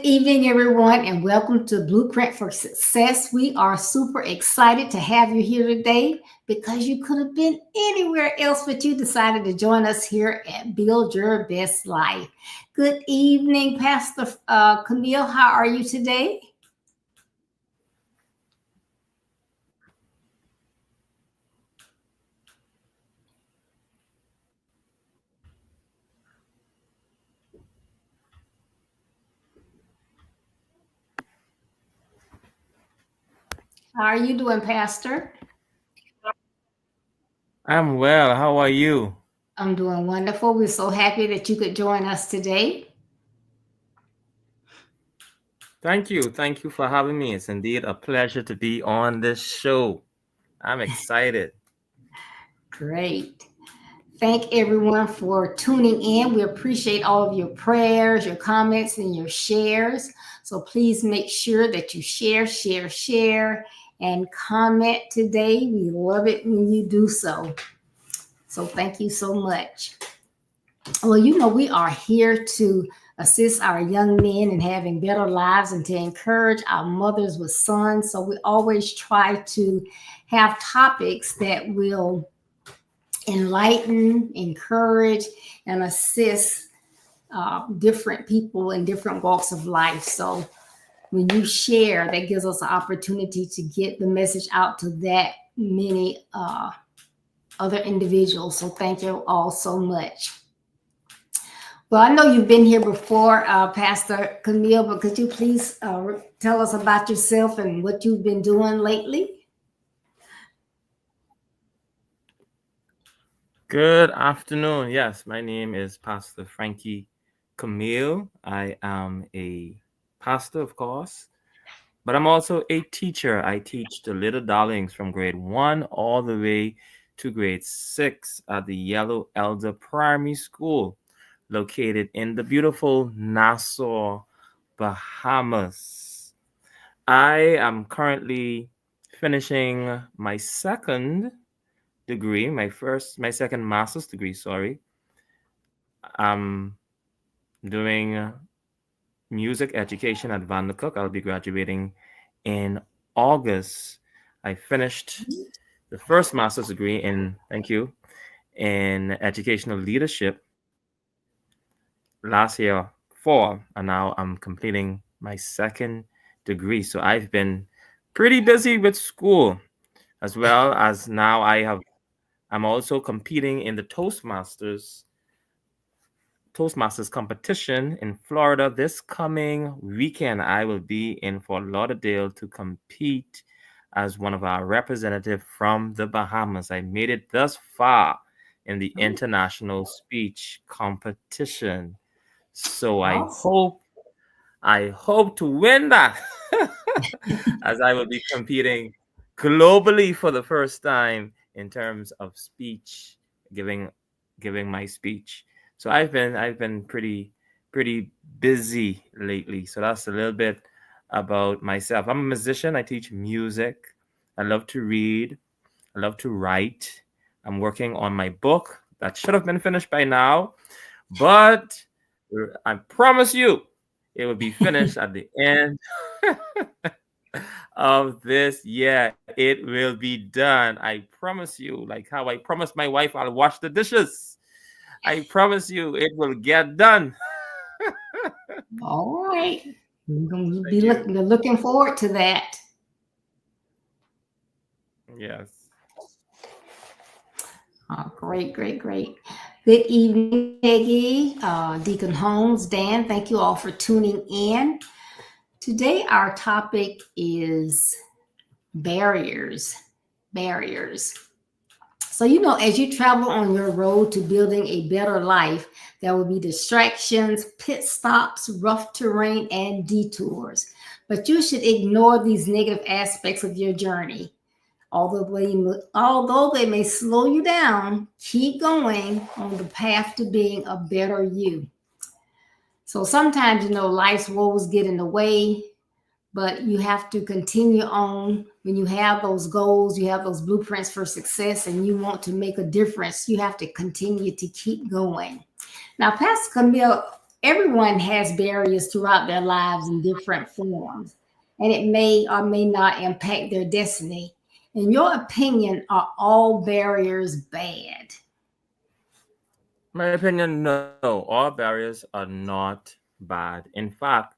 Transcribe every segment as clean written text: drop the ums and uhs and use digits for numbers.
evening, everyone, and welcome to Blueprint for Success. We are super excited to have you here today because you could have been anywhere else, but you decided to join us here at Build Your Best Life. Good evening, Pastor Camille. How are you today? How are you doing, Pastor? I'm well. How are you? I'm doing wonderful. We're so happy that you could join us today. Thank you. Thank you for having me. It's indeed a pleasure to be on this show. I'm excited. Great. Thank everyone for tuning in. We appreciate all of your prayers, your comments, and your shares. So please make sure that you share, and comment today. We love it when you do so. So thank you so much. Well, we are here to assist our young men in having better lives and to encourage our mothers with sons. So we always try to have topics that will enlighten, encourage, and assist different people in different walks of life. So when you share, that gives us an opportunity to get the message out to that many other individuals. So thank you all so much. Well, I know you've been here before, Pastor Camille, but could you please tell us about yourself and what you've been doing lately? Good afternoon. Yes, my name is Pastor Franky Camille. I am a pastor, of course, but I'm also a teacher. I teach the little darlings from grade 1 all the way to grade 6 at the Yellow Elder Primary School, located in the beautiful Nassau, Bahamas. I am currently finishing my second degree, my second master's degree, sorry. I'm doing music education at Vandercook. I'll be graduating in August. I finished the first master's degree in, thank you, in educational leadership last year, fall, and now I'm completing my second degree. So I've been pretty busy with school, as well as now I'm also competing in the Toastmasters competition in Florida this coming weekend. I will be in Fort Lauderdale to compete as one of our representatives from the Bahamas. I made it thus far in the international speech competition. So Awesome. I hope to win that as I will be competing globally for the first time in terms of speech, giving giving my speech. So I've been pretty busy lately. So that's a little bit about myself. I'm a musician. I teach music. I love to read. I love to write. I'm working on my book that should have been finished by now, but I promise you it will be finished at the end of this year. It will be done. I promise you, like how I promised my wife I'll wash the dishes. I promise you it will get done. All right. We're going to be Thank you. looking forward to that. Yes. Oh, great. Good evening, Peggy, Deacon Holmes, Dan. Thank you all for tuning in. Today, our topic is barriers. Barriers. So, as you travel on your road to building a better life, there will be distractions, pit stops, rough terrain, and detours. But you should ignore these negative aspects of your journey. Although they may slow you down, keep going on the path to being a better you. So sometimes, life's woes get in the way, but you have to continue on. When you have those goals, you have those blueprints for success, and you want to make a difference, you have to continue to keep going. Now, Pastor Camille, everyone has barriers throughout their lives in different forms, and it may or may not impact their destiny. In your opinion, are all barriers bad? My opinion, no, all barriers are not bad. In fact,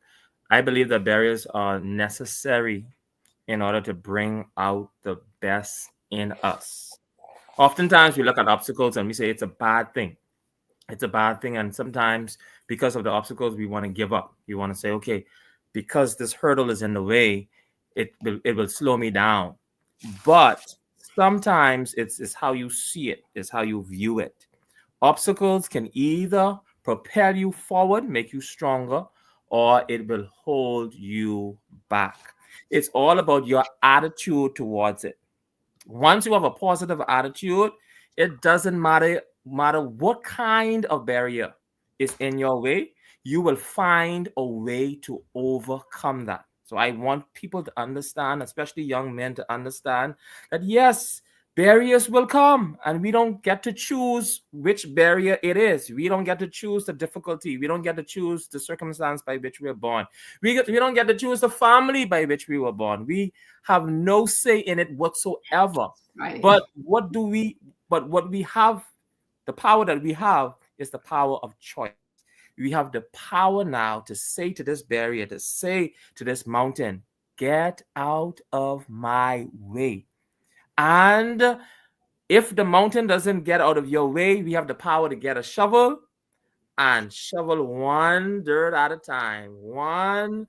I believe that barriers are necessary in order to bring out the best in us. Oftentimes, we look at obstacles and we say it's a bad thing. It's a bad thing. And sometimes, because of the obstacles, we want to give up. We want to say, okay, because this hurdle is in the way, it will slow me down. But sometimes it's how you see it, it's how you view it. Obstacles can either propel you forward, make you stronger, or it will hold you back. It's all about your attitude towards it. Once you have a positive attitude, it doesn't matter what kind of barrier is in your way, you will find a way to overcome that. So I want people to understand, especially young men, to understand that yes, barriers will come and we don't get to choose which barrier it is. We don't get to choose the difficulty. We don't get to choose the circumstance by which we are born. We don't get to choose the family by which we were born. We have no say in it whatsoever. Right. But what we have, the power that we have is the power of choice. We have the power now to say to this barrier, to say to this mountain, get out of my way. And if the mountain doesn't get out of your way, we have the power to get a shovel and shovel one dirt at a time, one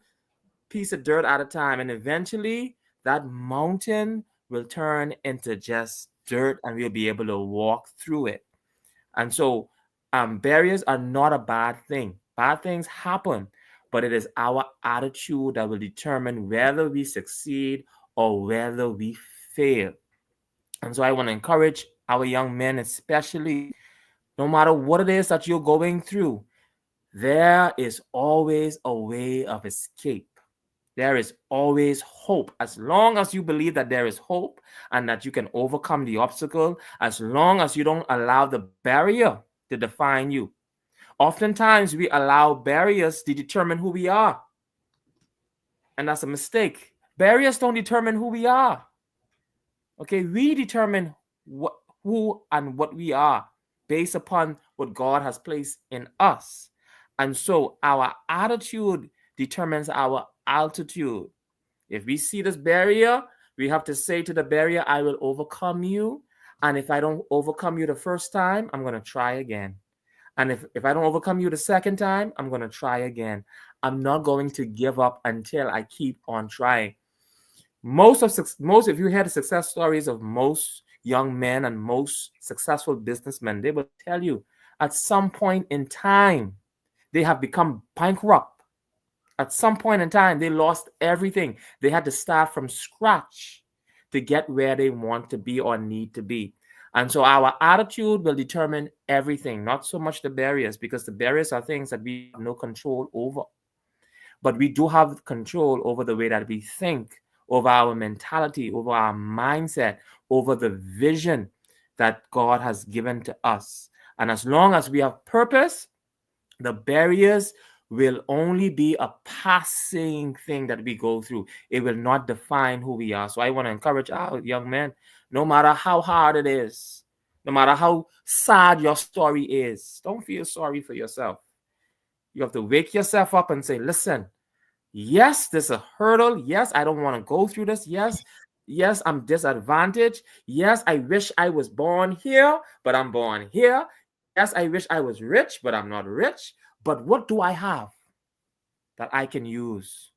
piece of dirt at a time. And eventually that mountain will turn into just dirt and we'll be able to walk through it. And so barriers are not a bad thing. Bad things happen, but it is our attitude that will determine whether we succeed or whether we fail. And so I want to encourage our young men, especially, no matter what it is that you're going through, there is always a way of escape. There is always hope. As long as you believe that there is hope and that you can overcome the obstacle, as long as you don't allow the barrier to define you. Oftentimes, we allow barriers to determine who we are. And that's a mistake. Barriers don't determine who we are. Okay, we determine who and what we are based upon what God has placed in us. And so our attitude determines our altitude. If we see this barrier, we have to say to the barrier, I will overcome you. And if I don't overcome you the first time, I'm going to try again. And if I don't overcome you the second time, I'm going to try again. I'm not going to give up until I keep on trying. Most if you hear the success stories of most young men and most successful businessmen, they will tell you at some point in time they have become bankrupt. At some point in time they lost everything. They had to start from scratch to get where they want to be or need to be. And so our attitude will determine everything, not so much the barriers, because the barriers are things that we have no control over. But we do have control over the way that we think, over our mentality, over our mindset, over the vision that God has given to us. And as long as we have purpose, the barriers will only be a passing thing that we go through. It will not define who we are. So I want to encourage our young men, no matter how hard it is, no matter how sad your story is, don't feel sorry for yourself. You have to wake yourself up and say, listen, yes, there's a hurdle. Yes, I don't want to go through this. Yes, I'm disadvantaged. Yes, I wish I was born here, but I'm born here. Yes, I wish I was rich, but I'm not rich. But what do I have that I can use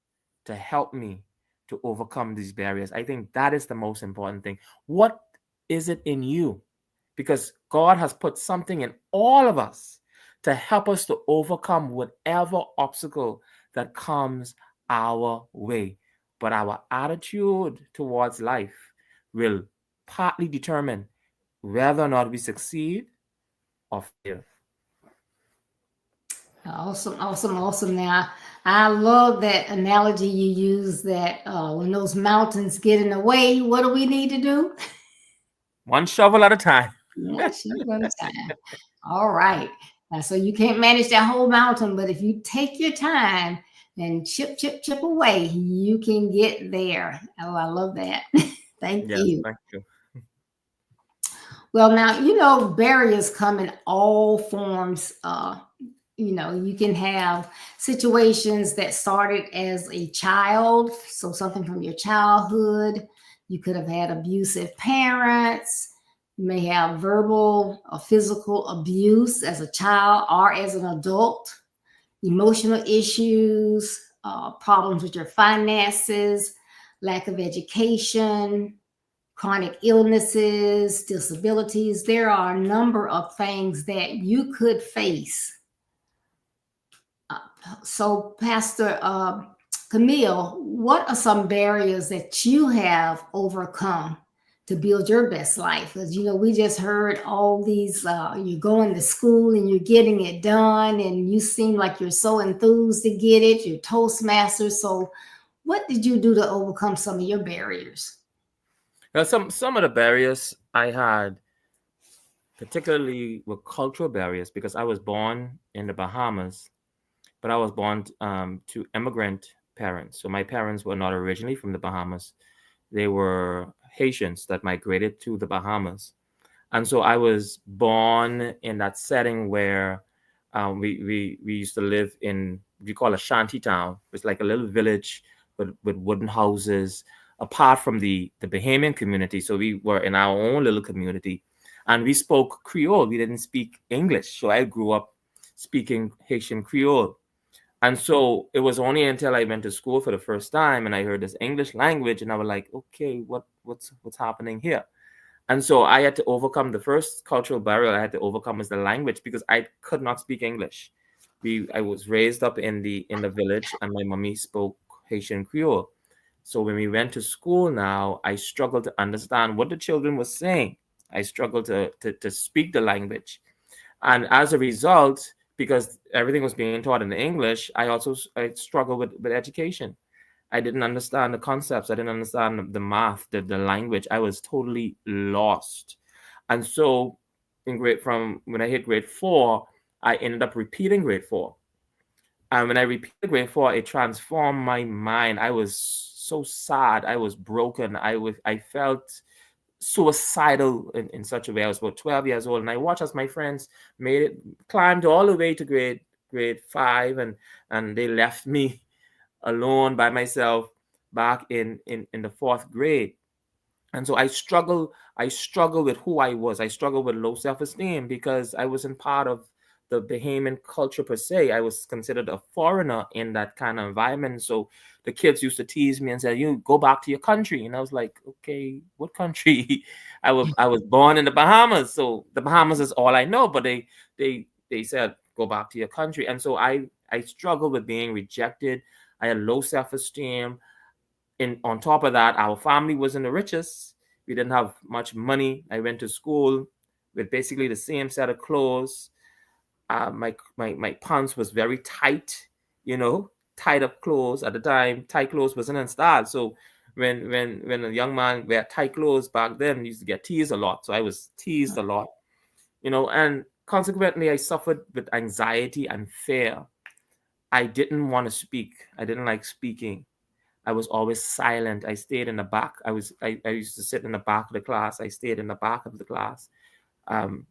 to help me to overcome these barriers? I think that is the most important thing. What is it in you? Because God has put something in all of us to help us to overcome whatever obstacle that comes our way. But our attitude towards life will partly determine whether or not we succeed or fail. Awesome, awesome, awesome. Now, I love that analogy you use that when those mountains get in the way, what do we need to do? One shovel at a time. One shoe at a time. All right. So you can't manage that whole mountain, but if you take your time and chip away, you can get there. Oh, I love that. Thank Yes, you. thank you. Well, now, you know, barriers come in all forms. You know, you can have situations that started as a child, so something from your childhood. You could have had abusive parents. You may have verbal or physical abuse as a child or as an adult, emotional issues, problems with your finances, lack of education, chronic illnesses, disabilities. There are a number of things that you could face. So, Pastor Camille, what are some barriers that you have overcome to build your best life? Because, you know, we just heard all these, you're going to school and you're getting it done, and you seem like you're so enthused to get it, you're Toastmaster. So, what did you do to overcome some of your barriers? Now, some of the barriers I had, particularly were cultural barriers, because I was born in the Bahamas, but I was born to immigrant parents. So my parents were not originally from the Bahamas; they were Haitians that migrated to the Bahamas. And so I was born in that setting where we used to live in, we call a shanty town. It's like a little village with wooden houses, apart from the Bahamian community. So we were in our own little community, and we spoke Creole. We didn't speak English. So I grew up speaking Haitian Creole. And so it was only until I went to school for the first time and I heard this English language, and I was like, okay, what's happening here? And so I had to overcome, the first cultural barrier I had to overcome was the language, because I could not speak English. I was raised up in the village, and my mommy spoke Haitian Creole. So when we went to school now, I struggled to understand what the children were saying. I struggled to speak the language. And as a result, because everything was being taught in English, I struggled with education. I didn't understand the concepts. I didn't understand the math, the language. I was totally lost. And so from when I hit grade 4, I ended up repeating grade 4. And when I repeated grade 4, it transformed my mind. I was so sad. I was broken. I felt suicidal in such a way. I was about 12 years old, and I watched as my friends made it, climbed all the way to grade 5, and they left me alone by myself back in the fourth grade. And so I struggle with who I was. I struggled with low self-esteem because I wasn't part of the Bahamian culture per se. I was considered a foreigner in that kind of environment. So the kids used to tease me and say, you go back to your country. And I was like, okay, what country? I was born in the Bahamas. So the Bahamas is all I know, but they said, go back to your country. And so I struggled with being rejected. I had low self-esteem. And on top of that, our family wasn't the richest. We didn't have much money. I went to school with basically the same set of clothes. My pants was very tight, tight up clothes at the time. Tight clothes wasn't in style. So when a young man wear tight clothes back then, he used to get teased a lot. So I was teased a lot, and consequently I suffered with anxiety and fear. I didn't want to speak. I didn't like speaking. I was always silent. I stayed in the back. I used to sit in the back of the class. I stayed in the back of the class. Um,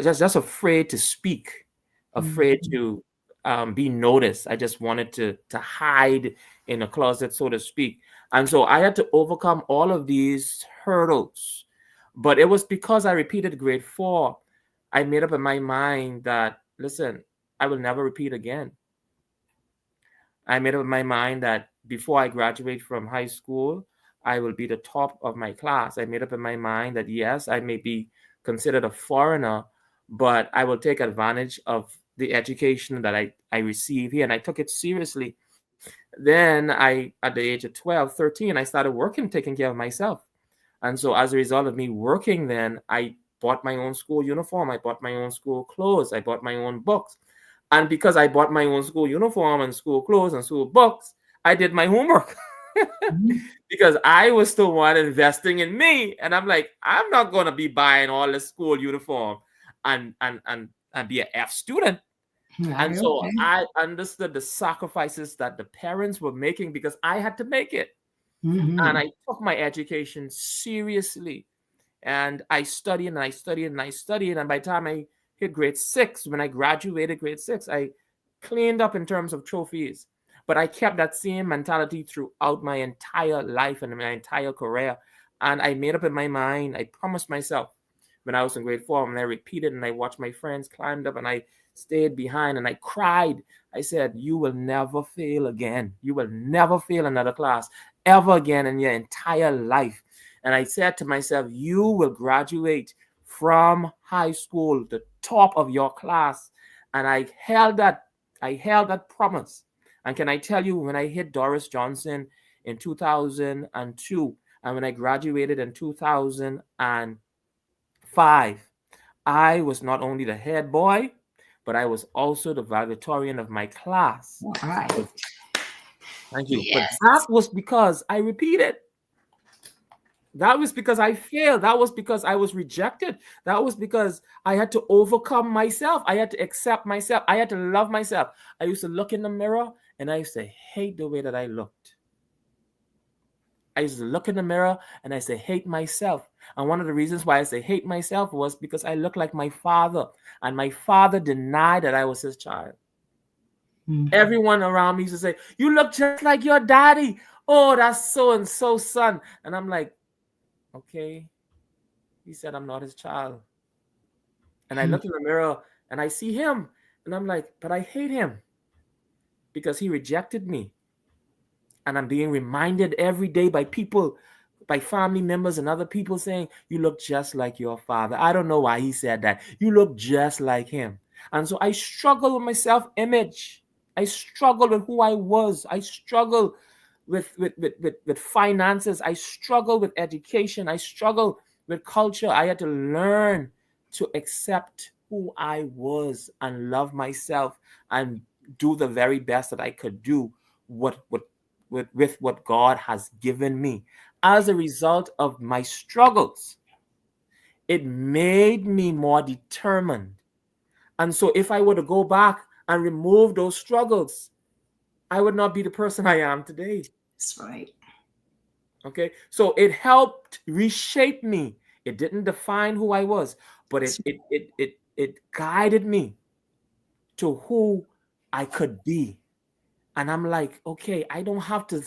just afraid to speak, afraid Mhm. to be noticed. I just wanted to hide in a closet, so to speak. And so I had to overcome all of these hurdles. But it was because I repeated grade 4, I made up in my mind that, listen, I will never repeat again. I made up my mind that before I graduate from high school, I will be the top of my class. I made up in my mind that yes, I may be considered a foreigner, but I will take advantage of the education that I receive here. And I took it seriously. Then at the age of 12, 13, I started working, taking care of myself. And so as a result of me working, then I bought my own school uniform. I bought my own school clothes. I bought my own books. And because I bought my own school uniform and school clothes and school books, I did my homework because I was the one investing in me. And I'm like, I'm not going to be buying all the school uniform and and be an F student. And Right, so okay. I understood the sacrifices that the parents were making because I had to make it. And Mm-hmm. I took my education seriously. And I studied and I studied and I studied. And by the time I hit grade 6, when I graduated grade 6, I cleaned up in terms of trophies. But I kept that same mentality throughout my entire life and my entire career. And I made up in my mind, I promised myself when I was in grade 4, and I repeated and I watched my friends climbed up and I stayed behind and I cried. I said, "You will never fail again. You will never fail another class ever again in your entire life." And I said to myself, "You will graduate from high school, the top of your class." And I held that promise. And can I tell you, when I hit Doris Johnson in 2002, and when I graduated in 2005, I was not only the head boy, but I was also the valedictorian of my class. All right. But thank you. But Yes. that was because I repeated. That was because I failed. That was because I was rejected. That was because I had to overcome myself. I had to accept myself. I had to love myself. I used to look in the mirror and I used to hate the way that I looked. I used to look in the mirror and I say hate myself. And one of the reasons why I say hate myself was because I looked like my father, and my father denied that I was his child. Mm-hmm. Everyone around me used to say, "You look just like your daddy. Oh, that's so and so son." And I'm like, okay. He said I'm not his child. And I look in the mirror and I see him and I'm like, but I hate him because he rejected me. And I'm being reminded every day by people, by family members and other people saying, "You look just like your father." I don't know why he said that. You look just like him. And so I struggle with my self-image. I struggle with who I was. I struggle with finances. I struggle with education. I struggle with culture. I had to learn to accept who I was and love myself and do the very best that I could do with what God has given me. As a result of my struggles, it made me more determined. And so if I were to go back and remove those struggles, I would not be the person I am today. That's right. Okay. So it helped reshape me. It didn't define who I was, but it guided me to who I could be. And I'm like, okay, I don't have to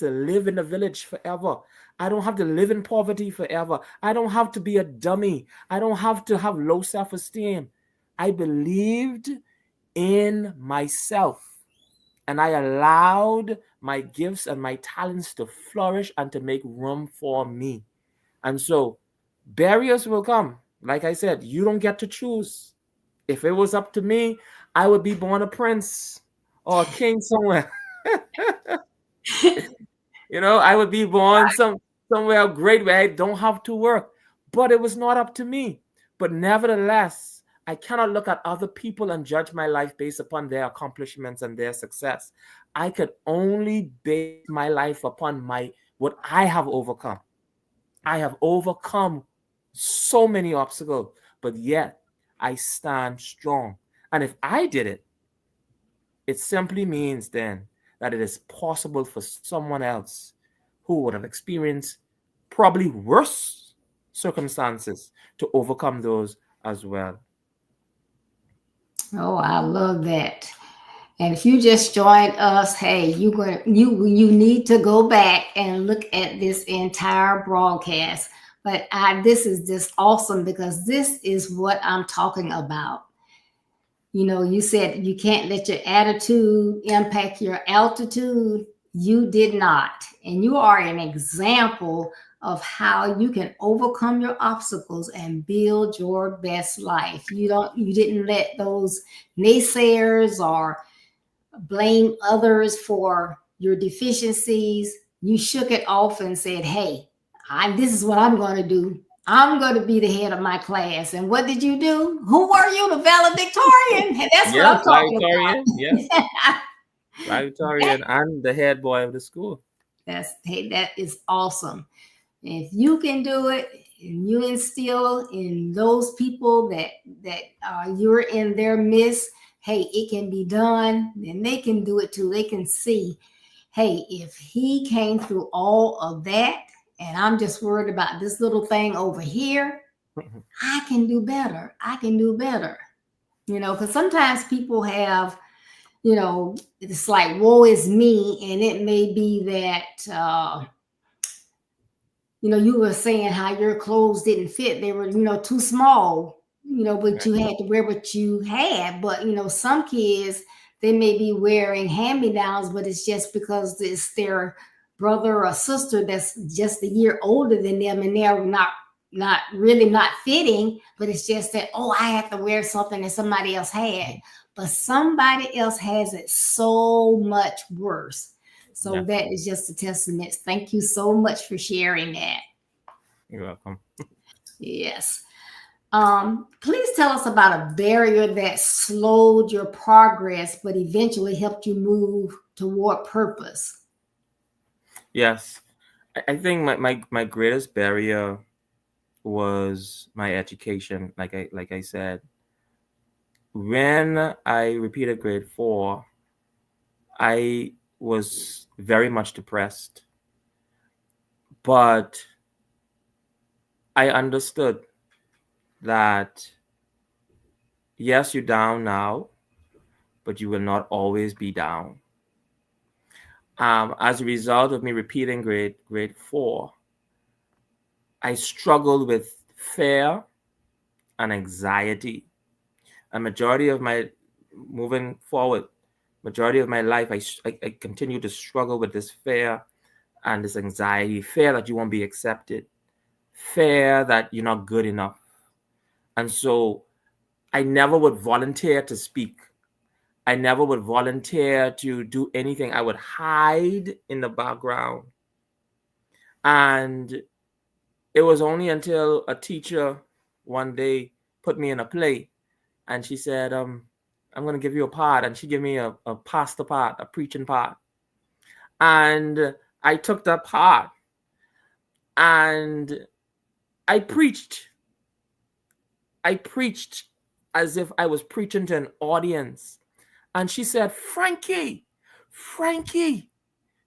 live in a village forever. I don't have to live in poverty forever. I don't have to be a dummy. I don't have to have low self-esteem. I believed in myself and I allowed my gifts and my talents to flourish and to make room for me. And so barriers will come. Like I said, you don't get to choose. If it was up to me, I would be born a prince or a king somewhere. I would be born somewhere great where I don't have to work. But it was not up to me. But nevertheless, I cannot look at other people and judge my life based upon their accomplishments and their success. I could only base my life upon what I have overcome. I have overcome so many obstacles, but yet I stand strong. And if I did it, it simply means then that it is possible for someone else who would have experienced probably worse circumstances to overcome those as well. Oh, I love that. And if you just joined us, hey, you need to go back and look at this entire broadcast. But this is just awesome because this is what I'm talking about. You said you can't let your attitude impact your altitude. You did not. And you are an example of how you can overcome your obstacles and build your best life. You didn't let those naysayers or blame others for your deficiencies. You shook it off and said, hey, this is what I'm going to do. I'm going to be the head of my class. And what did you do? Who were you? The valedictorian. And that's what Yes, I'm talking valedictorian. Yes, about. that, valedictorian and the head boy of the school. that is awesome. If you can do it, and you instill in those people that you're in their midst, hey, it can be done, then they can do it too. They can see, hey, if he came through all of that, and I'm just worried about this little thing over here, I can do better. I can do better. Because sometimes people have, it's like, woe is me. And it may be that, you were saying how your clothes didn't fit. They were, too small, but you had to wear what you had. But, some kids, they may be wearing hand-me-downs, but it's just because it's their brother or sister that's just a year older than them, and they're not really not fitting, but it's just that, oh, I have to wear something that somebody else had. But somebody else has it so much worse. So that is just a testament. Thank you so much for sharing that. You're welcome. Yes. Please tell us about a barrier that slowed your progress, but eventually helped you move toward purpose. Yes. I think my greatest barrier was my education. Like I said, when I repeated grade 4, I was very much depressed. But I understood that, yes, you're down now, but you will not always be down. As a result of me repeating grade 4, I struggled with fear and anxiety. A majority of my life, I continue to struggle with this fear and this anxiety. Fear that you won't be accepted. Fear that you're not good enough. And so I never would volunteer to speak. I never would volunteer to do anything. I would hide in the background. And it was only until a teacher one day put me in a play, and she said, I'm going to give you a part. And she gave me a pastor part, a preaching part. And I took that part and I preached. I preached as if I was preaching to an audience. And she said, Franky,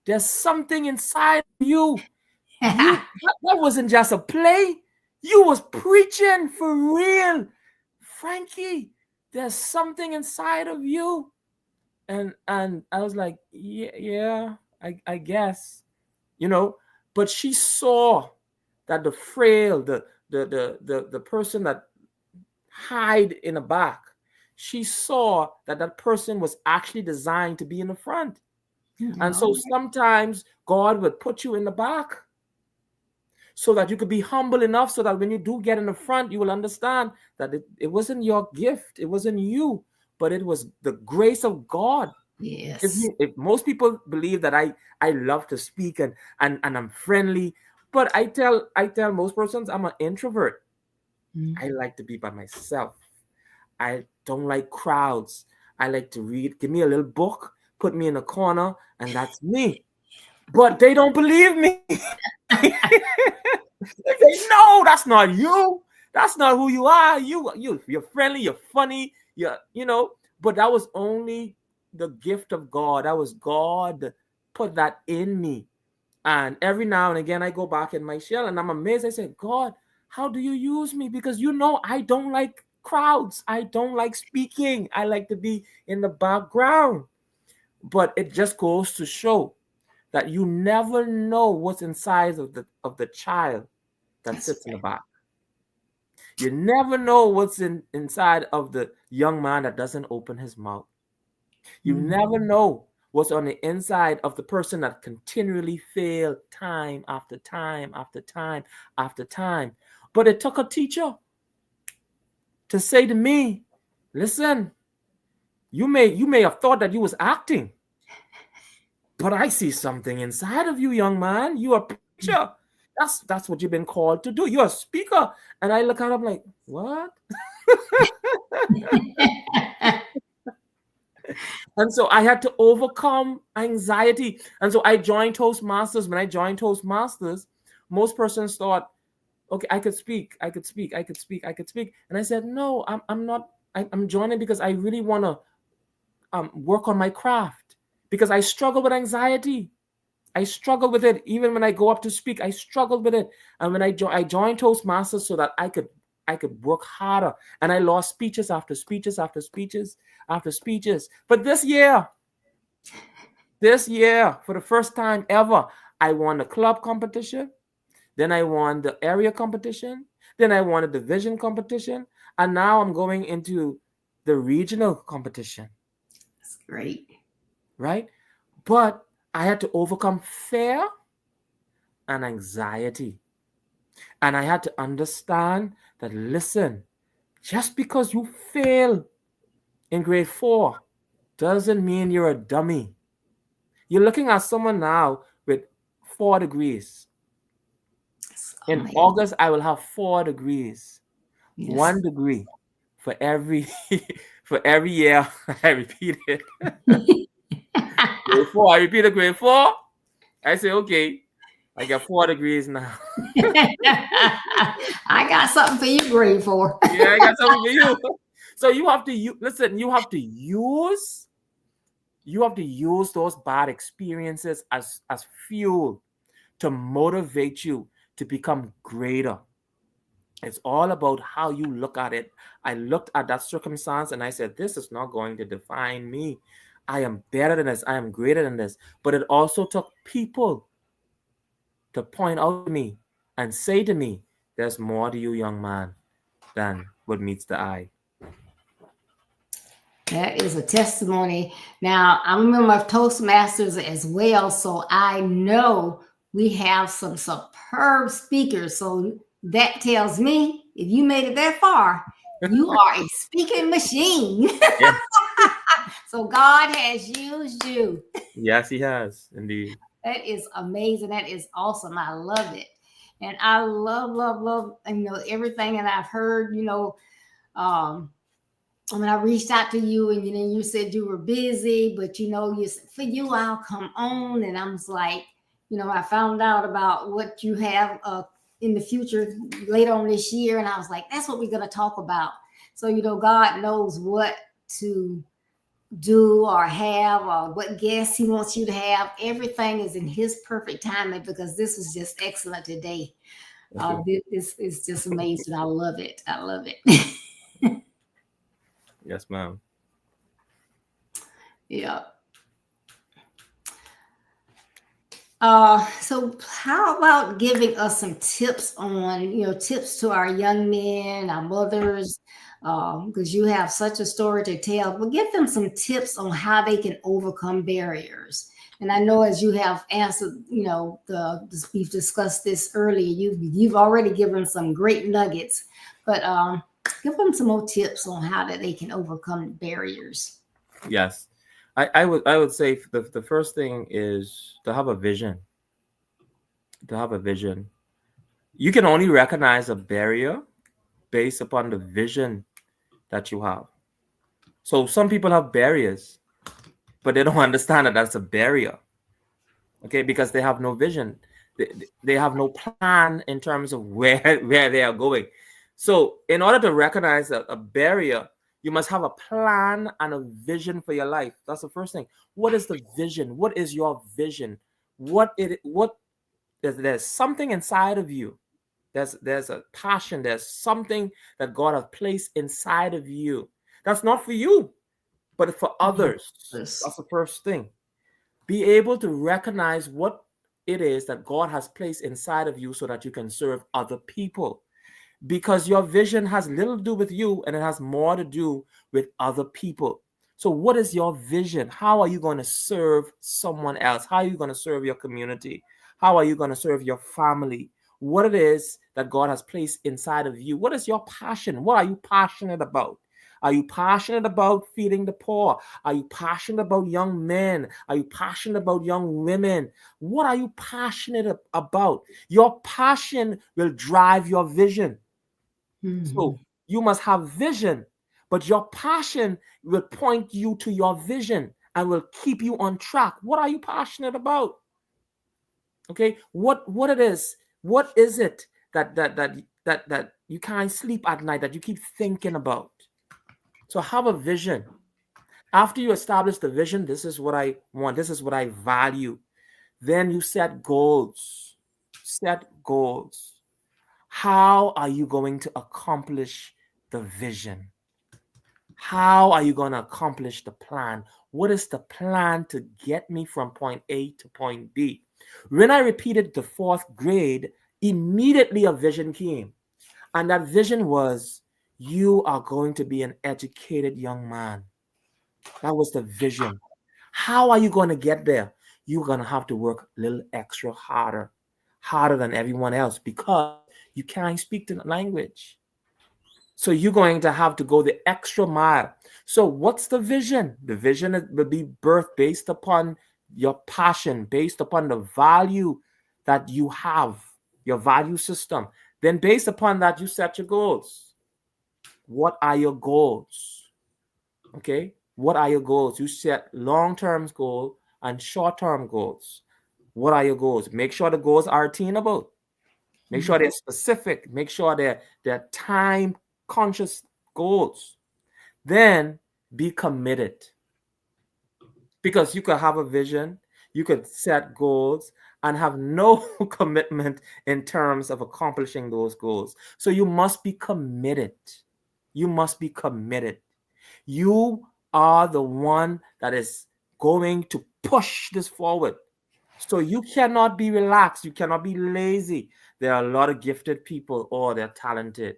there's something inside you. That wasn't just a play. You was preaching for real. Franky, there's something inside of you. And I was like, yeah, I guess, but she saw that the frail, the person that hide in the back, she saw that person was actually designed to be in the front. And so sometimes God would put you in the back so that you could be humble enough so that when you do get in the front, you will understand that it wasn't your gift, it wasn't you, but it was the grace of God. Yes. If most people believe that I love to speak and I'm friendly, but I tell most persons I'm an introvert. I like to be by myself. I don't like crowds. I like to read. Give me a little book, put me in a corner, and that's me. But they don't believe me. They say, no, that's not you. That's not who you are. You're friendly. You're funny. But that was only the gift of God. That was God put that in me. And every now and again, I go back in my shell and I'm amazed. I say, God, how do you use me? Because I don't like crowds. I don't like speaking. I like to be in the background. But it just goes to show that you never know what's inside of the child that sits in the back. You never know what's inside of the young man that doesn't open his mouth. You never know what's on the inside of the person that continually failed time after time after time after time. But it took a teacher to say to me, listen, you may have thought that you was acting, but I see something inside of you, young man. You are a preacher. That's what you've been called to do. You're a speaker. And I look at him like, what? And so I had to overcome anxiety. And so I joined Toastmasters. When I joined Toastmasters, most persons thought Okay, I could speak, I could speak, I could speak, I could speak. And I said, no, I'm not, I'm joining because I really want to work on my craft, because I struggle with anxiety. I struggle with it. Even when I go up to speak, I struggled with it. And when I joined Toastmasters so that I could work harder. And I lost speeches after speeches after speeches after speeches. But this year, for the first time ever, I won the club competition. Then I won the area competition. Then I won a division competition. And now I'm going into the regional competition. That's great. Right? But I had to overcome fear and anxiety. And I had to understand that, listen, just because you fail in grade 4 doesn't mean you're a dummy. You're looking at someone now with 4 degrees. In Amazing. August, I will have 4 degrees. Yes. 1 degree for every for every year I repeat it. Grade 4, I repeated grade 4. I say, okay, I got 4 degrees now. I got something for you, grade 4. Yeah, I got something for you. So you have to listen, you have to use those bad experiences as fuel to motivate you to become greater. It's all about how you look at it. I looked at that circumstance and I said, this is not going to define me. I am better than this. I am greater than this. But it also took people to point out to me and say to me, there's more to you, young man, than what meets the eye. That is a testimony. Now, I'm a member of Toastmasters as well, so I know we have some superb speakers. So that tells me if you made it that far, you are a speaking machine. Yes. So God has used you. Yes, he has, indeed. That is amazing. That is awesome. I love it. And I love, everything that I've heard, when I reached out to you and you said you were busy, but you said, for you, I'll come on. And I was like, I found out about what you have in the future later on this year. And I was like, that's what we're going to talk about. So, God knows what to do or have or what guests he wants you to have. Everything is in his perfect timing, because this was just excellent today. This is just amazing. I love it. I love it. Yes, ma'am. Yeah. So how about giving us some tips on, tips to our young men, our mothers, because you have such a story to tell, but give them some tips on how they can overcome barriers. And I know, as you have answered, we've discussed this earlier, you've already given some great nuggets, but give them some more tips on how that they can overcome barriers. Yes. I would say the first thing is to have a vision. To have a vision. You can only recognize a barrier based upon the vision that you have. So some people have barriers, but they don't understand that that's a barrier. Okay, because they have no vision. They have no plan in terms of where they are going. So in order to recognize a barrier, you must have a plan and a vision for your life. That's the first thing. What is the vision? What is your vision? There's something inside of you. There's a passion. There's something that God has placed inside of you. That's not for you, but for others. Yes. That's the first thing. Be able to recognize what it is that God has placed inside of you so that you can serve other people. Because your vision has little to do with you and it has more to do with other people. So what is your vision? How are you going to serve someone else? How are you going to serve your community? How are you going to serve your family? What it is that God has placed inside of you? What is your passion? What are you passionate about? Are you passionate about feeding the poor? Are you passionate about young men? Are you passionate about young women? What are you passionate about? Your passion will drive your vision. Mm-hmm. So you must have vision, but your passion will point you to your vision and will keep you on track. What are you passionate about? Okay, what it is? What is it that you can't sleep at night, that you keep thinking about. So have a vision. After you establish the vision, this is what I want, this is what I value. Then you set goals. Set goals. How are you going to accomplish the vision? How are you going to accomplish the plan? What is the plan to get me from point A to point B? When I repeated the fourth grade, immediately a vision came. And that vision was, you are going to be an educated young man. That was the vision. How are you going to get there? You're going to have to work a little extra harder than everyone else, because you can't speak the language. So you're going to have to go the extra mile. So what's the vision? The vision will be birthed based upon your passion, based upon the value that you have, your value system. Then based upon that, you set your goals. What are your goals? Okay. What are your goals? You set long-term goals and short-term goals. What are your goals? Make sure the goals are attainable. Make sure they're specific. Make sure they're time-conscious goals. Then be committed. Because you could have a vision, you could set goals, and have no commitment in terms of accomplishing those goals. So you must be committed. You must be committed. You are the one that is going to push this forward. So you cannot be relaxed. You cannot be lazy. There are a lot of gifted people, or they're talented,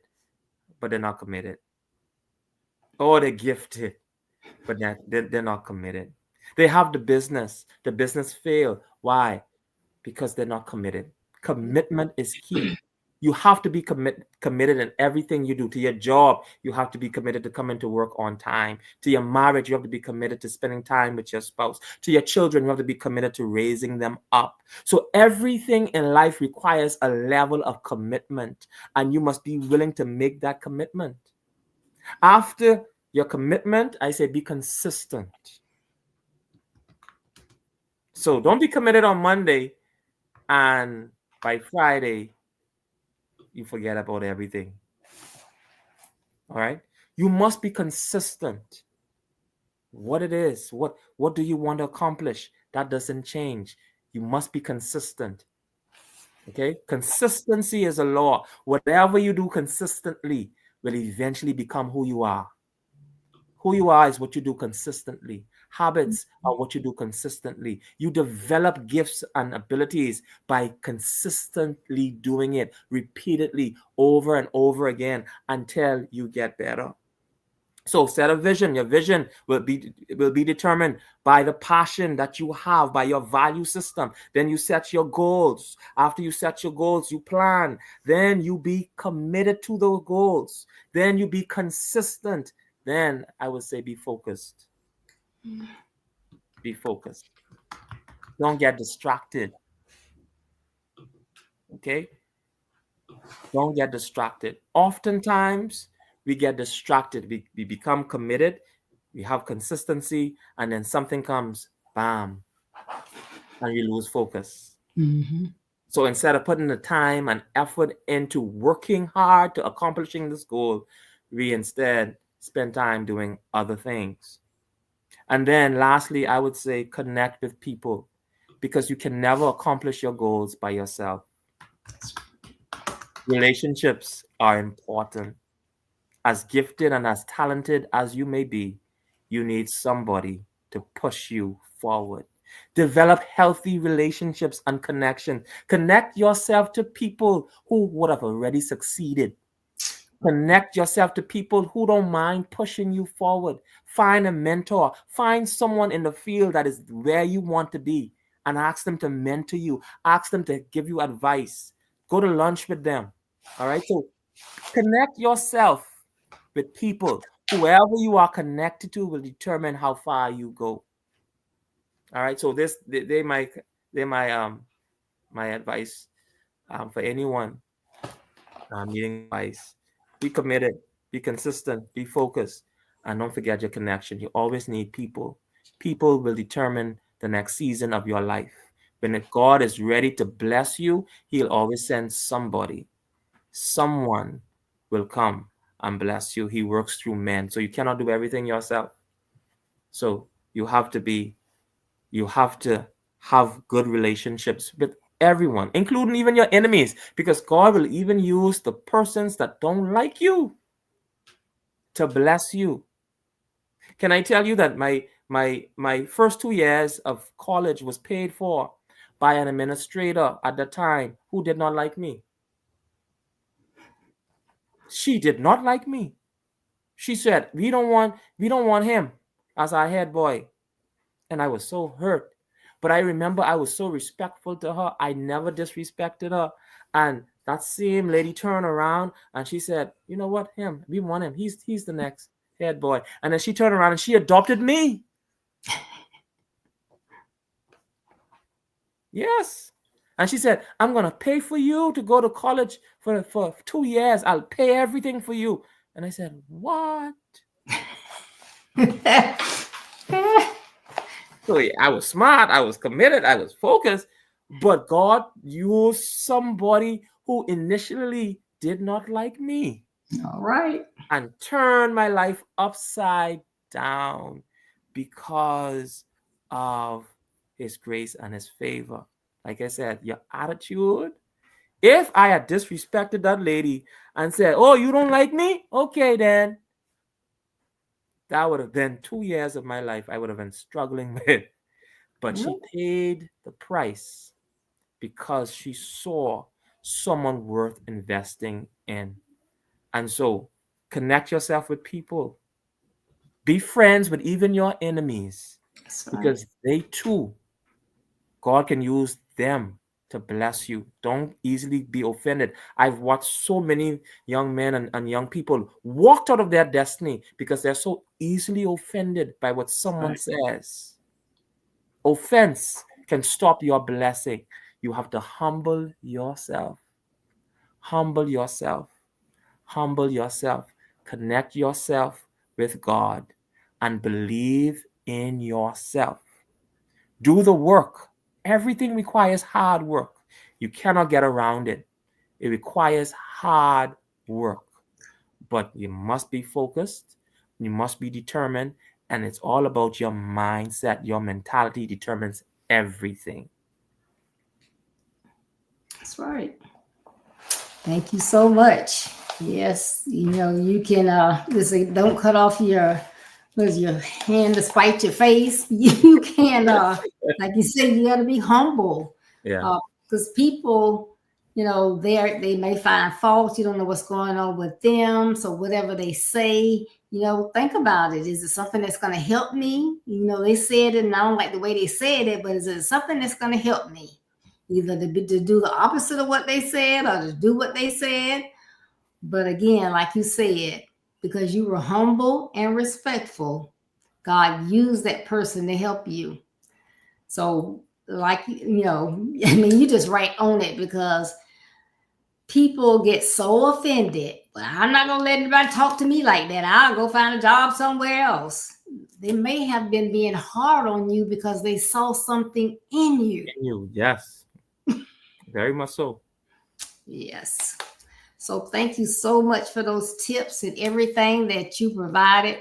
but they're not committed. Or they're gifted, but they're not committed. They have the business fail. Why? Because they're not committed. Commitment is key. You have to be committed in everything you do. To your job, you have to be committed to coming to work on time. To your marriage, you have to be committed to spending time with your spouse. To your children, you have to be committed to raising them up. So everything in life requires a level of commitment, and you must be willing to make that commitment. After your commitment, I say be consistent. So don't be committed on Monday, and by Friday, you forget about everything. All right? You must be consistent. What it is, what do you want to accomplish? That doesn't change. You must be consistent. Okay? Consistency is a law. Whatever you do consistently will eventually become who you are. Who you are is what you do consistently. Habits are what you do consistently. You develop gifts and abilities by consistently doing it repeatedly over and over again until you get better. So set a vision. Your vision will be determined by the passion that you have, by your value system. Then you set your goals. After you set your goals, you plan. Then you be committed to those goals. Then you be consistent. Then I would say be focused. Be focused. Don't get distracted. Okay? Don't get distracted. Oftentimes, we get distracted. We become committed. We have consistency. And then something comes, bam, and we lose focus. Mm-hmm. So instead of putting the time and effort into working hard to accomplishing this goal, we instead spend time doing other things. And then lastly, I would say connect with people, because you can never accomplish your goals by yourself. Relationships are important. As gifted and as talented as you may be, you need somebody to push you forward. Develop healthy relationships and connection. Connect yourself to people who would have already succeeded. Connect yourself to people who don't mind pushing you forward. Find a mentor. Find someone in the field that is where you want to be and ask them to mentor you. Ask them to give you advice. Go to lunch with them. All right. So connect yourself with people. Whoever you are connected to will determine how far you go. All right. So they my advice for anyone needing advice. Be committed, be consistent, be focused, and don't forget your connection. You always need people. People will determine the next season of your life. When God is ready to bless you, He'll always send somebody. someone will come and bless you. He works through men. So you cannot do everything yourself. So you have to have good relationships with everyone, including even your enemies, because God will even use the persons that don't like you to bless you. Can I tell you that my first 2 years of college was paid for by an administrator at the time who did not like me. She did not like me. She said, we don't want him as our head boy. And I was so hurt. But I remember I was so respectful to her. I never disrespected her. And that same lady turned around and she said, you know what? We want him. He's the next head boy. And then she turned around and she adopted me. Yes. And she said, I'm going to pay for you to go to college for 2 years. I'll pay everything for you. And I said, what? So I was smart. I was committed. I was focused. But God used somebody who initially did not like me. All right. And turned my life upside down because of his grace and his favor. Like I said, your attitude. If I had disrespected that lady and said, oh, you don't like me? Okay, then. That would have been 2 years of my life I would have been struggling with. But she paid the price because she saw someone worth investing in. And so connect yourself with people. Be friends with even your enemies. Because they too, God can use them to bless you. Don't easily be offended. I've watched so many young men and young people walked out of their destiny because they're so easily offended by what someone says. Offense can stop your blessing. You have to humble yourself. Humble yourself. Humble yourself. Connect yourself with God and believe in yourself. Do the work. Everything requires hard work. You cannot get around it. It requires hard work. But you must be focused. You must be determined. And it's all about your mindset. Your mentality determines everything. That's right. Thank you so much. Yes, you can listen, don't cut off your hand to spite your face. You can like you said, you gotta be humble. Yeah. Because people, they may find fault. You don't know what's going on with them. So whatever they say, think about it. Is it something that's going to help me? They said it and I don't like the way they said it, but is it something that's going to help me? Either to do the opposite of what they said or to do what they said. But again, like you said, because you were humble and respectful, God used that person to help you. So, you just right on it, because people get so offended. But I'm not going to let anybody talk to me like that. I'll go find a job somewhere else. They may have been being hard on you because they saw something in you. Yes. Very much so. Yes. So thank you so much for those tips and everything that you provided,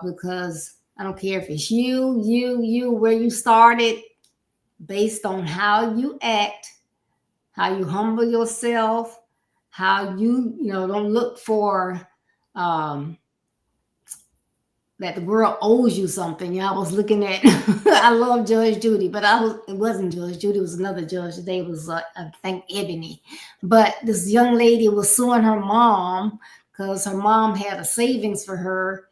because I don't care if it's you, where you started, based on how you act, how you humble yourself, how you don't look for that the world owes you something. I was looking at, I love Judge Judy, but it wasn't Judge Judy, it was another judge. Today was, I think, Ebony. But this young lady was suing her mom because her mom had a savings for her.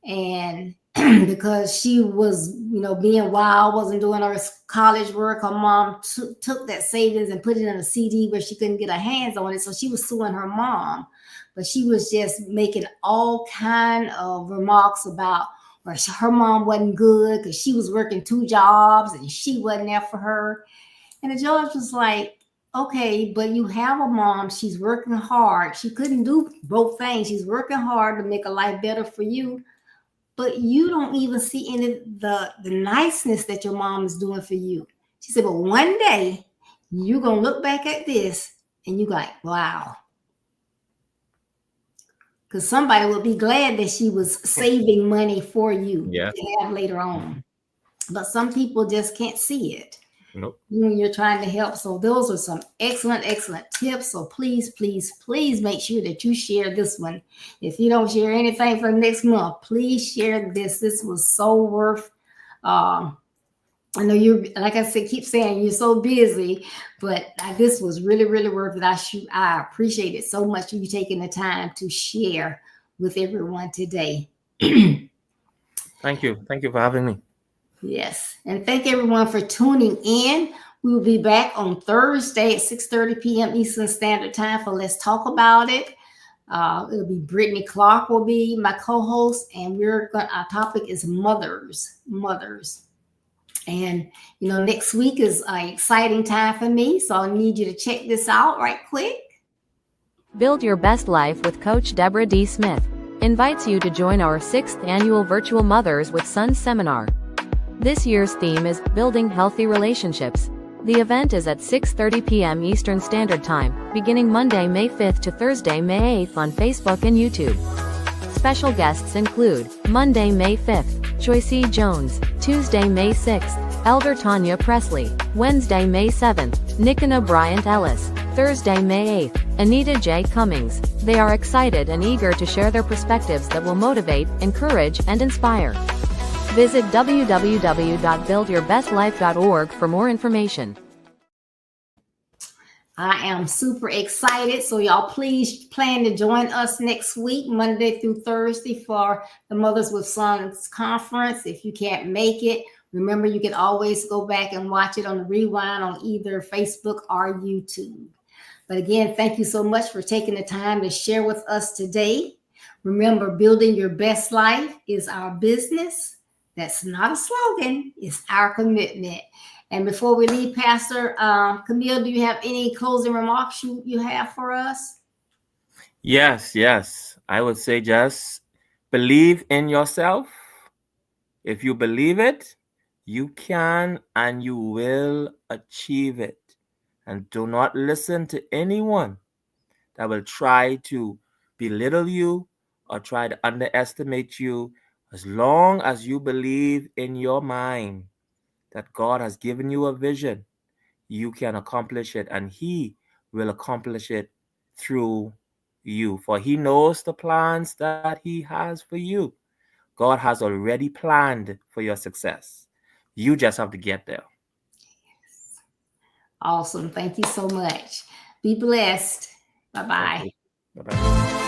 And because she was, being wild, wasn't doing her college work, her mom took that savings and put it in a CD where she couldn't get her hands on it. So she was suing her mom. But she was just making all kind of remarks about where her mom wasn't good because she was working 2 jobs and she wasn't there for her. And the judge was like, okay, but you have a mom. She's working hard. She couldn't do both things. She's working hard to make a life better for you. But you don't even see any the niceness that your mom is doing for you. She said, but one day you're going to look back at this And you like, wow. Because somebody would be glad that she was saving money for you to have later on. But some people just can't see it. Nope. When you're trying to help. So those are some excellent tips. So please make sure that you share this one. If you don't share anything for next month, please share this. This was so worth. I know you're, like I said, keep saying you're so busy, but this was really worth it. I appreciate it so much, you taking the time to share with everyone today. Thank you for having me. Yes, and thank everyone for tuning in. We will be back on Thursday at 6:30 p.m. Eastern Standard Time for Let's Talk About It. It'll be Brittany Clark will be my co-host, and our topic is mothers. And next week is an exciting time for me, so I need you to check this out right quick. Build Your Best Life with Coach Deborah D. Smith invites you to join our 6th annual virtual Mothers with Sons seminar. This year's theme is Building Healthy Relationships. The event is at 6:30 p.m. Eastern Standard Time, beginning Monday, May 5th to Thursday, May 8th on Facebook and YouTube. Special guests include Monday, May 5th, Joyce E. Jones, Tuesday, May 6th, Elder Tanya Presley, Wednesday, May 7th, Nickena Bryant Ellis, Thursday, May 8th, Anita J. Cummings. They are excited and eager to share their perspectives that will motivate, encourage, and inspire. Visit www.buildyourbestlife.org for more information. I am super excited. So y'all please plan to join us next week, Monday through Thursday, for the Mothers with Sons conference. If you can't make it, remember you can always go back and watch it on the rewind on either Facebook or YouTube. But again, thank you so much for taking the time to share with us today. Remember, building your best life is our business. That's not a slogan. It's our commitment. And before we leave, Pastor Camille, do you have any closing remarks you have for us? Yes. I would say just believe in yourself. If you believe it, you can and you will achieve it. And do not listen to anyone that will try to belittle you or try to underestimate you. As long as you believe in your mind that God has given you a vision, you can accomplish it, and He will accomplish it through you. For He knows the plans that He has for you. God has already planned for your success. You just have to get there. Yes. Awesome. Thank you so much. Be blessed. Bye-bye. Bye-bye.